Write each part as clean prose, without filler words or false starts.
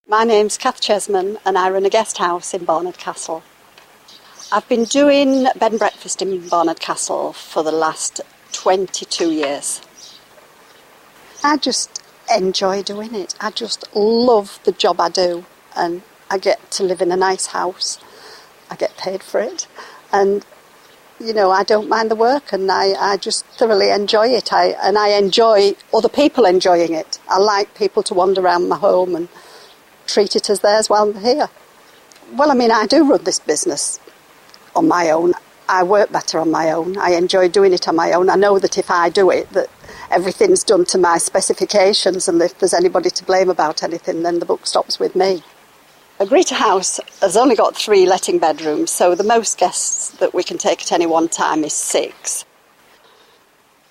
My name's Kath Chesman and I run a guest house in Barnard Castle. I've been doing bed and breakfast in Barnard Castle for the last 22 years. I just enjoy doing it. I just love the job I do, and I get to live in a nice house. I get paid for it, and I don't mind the work, and I just thoroughly enjoy it. I enjoy other people enjoying it. I like people to wander around my home and treat it as theirs while they're here. Well, I do run this business on my own. I work better on my own. I enjoy doing it on my own. I know that if I do it, that everything's done to my specifications, and if there's anybody to blame about anything, then the book stops with me. A Greta house has only got 3 letting bedrooms, so the most guests that we can take at any one time is 6.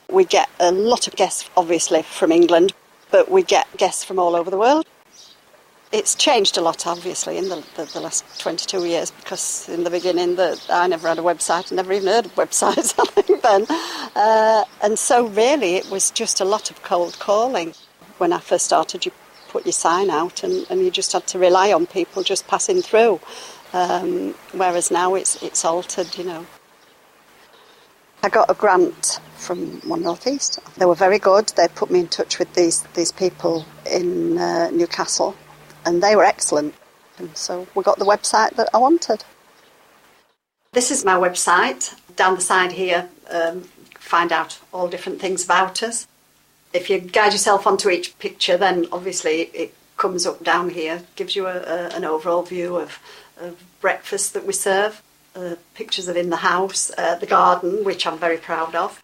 We get a lot of guests, obviously, from England, but we get guests from all over the world. It's changed a lot, obviously, in the last 22 years, because in the beginning I never had a website, I never even heard of websites, I think, then. And so really it was just a lot of cold calling. When I first started, you put your sign out and you just had to rely on people just passing through, whereas now it's altered, I got a grant from One North East. They were very good. They put me in touch with these people in Newcastle, and they were excellent. And so we got the website that I wanted. This is my website. Down the side here, find out all different things about us. If you guide yourself onto each picture, then obviously it comes up down here, gives you an overall view of breakfast that we serve, pictures of in the house, the garden, which I'm very proud of.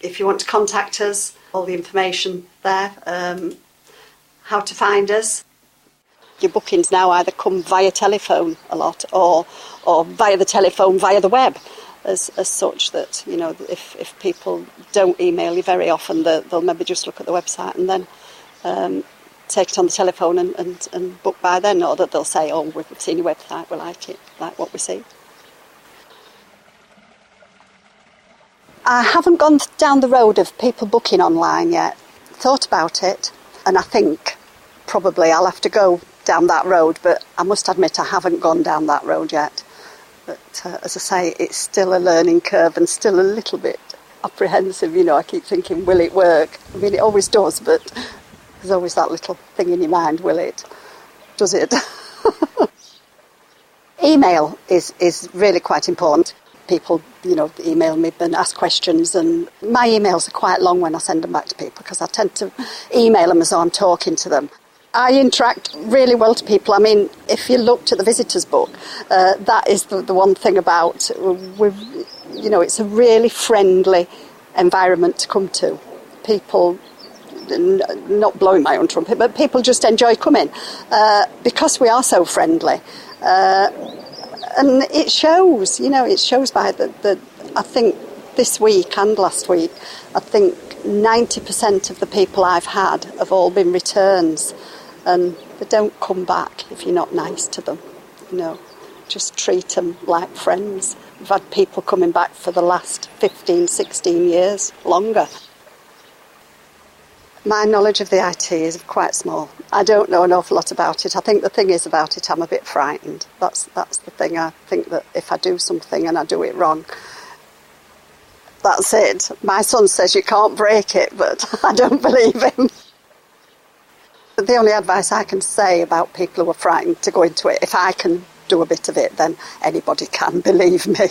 If you want to contact us, all the information there, how to find us. Your bookings now either come via telephone a lot or via the telephone, via the web, as such that, if people don't email you very often, they'll maybe just look at the website and then take it on the telephone and book by then, or that they'll say, oh, we've seen your website, we like it, like what we see. I haven't gone down the road of people booking online yet. Thought about it, and I think probably I'll have to go down that road, but I must admit I haven't gone down that road yet. But as I say, it's still a learning curve and still a little bit apprehensive. I keep thinking, will it work? It always does, but there's always that little thing in your mind, will it? Does it? Email is really quite important. People, email me and ask questions, and my emails are quite long when I send them back to people, because I tend to email them as though I'm talking to them. I interact really well to people. If you looked at the visitors book, that is the one thing about, it's a really friendly environment to come to. People, not blowing my own trumpet, but people just enjoy coming because we are so friendly. And it shows, it shows by I think this week and last week, I think 90% of the people I've had have all been returns. And they don't come back if you're not nice to them, just treat them like friends. We've had people coming back for the last 15, 16 years, longer. My knowledge of the IT is quite small. I don't know an awful lot about it. I think the thing is about it, I'm a bit frightened. That's the thing. I think that if I do something and I do it wrong, that's it. My son says you can't break it, but I don't believe him. The only advice I can say about people who are frightened to go into it, if I can do a bit of it, then anybody can, believe me.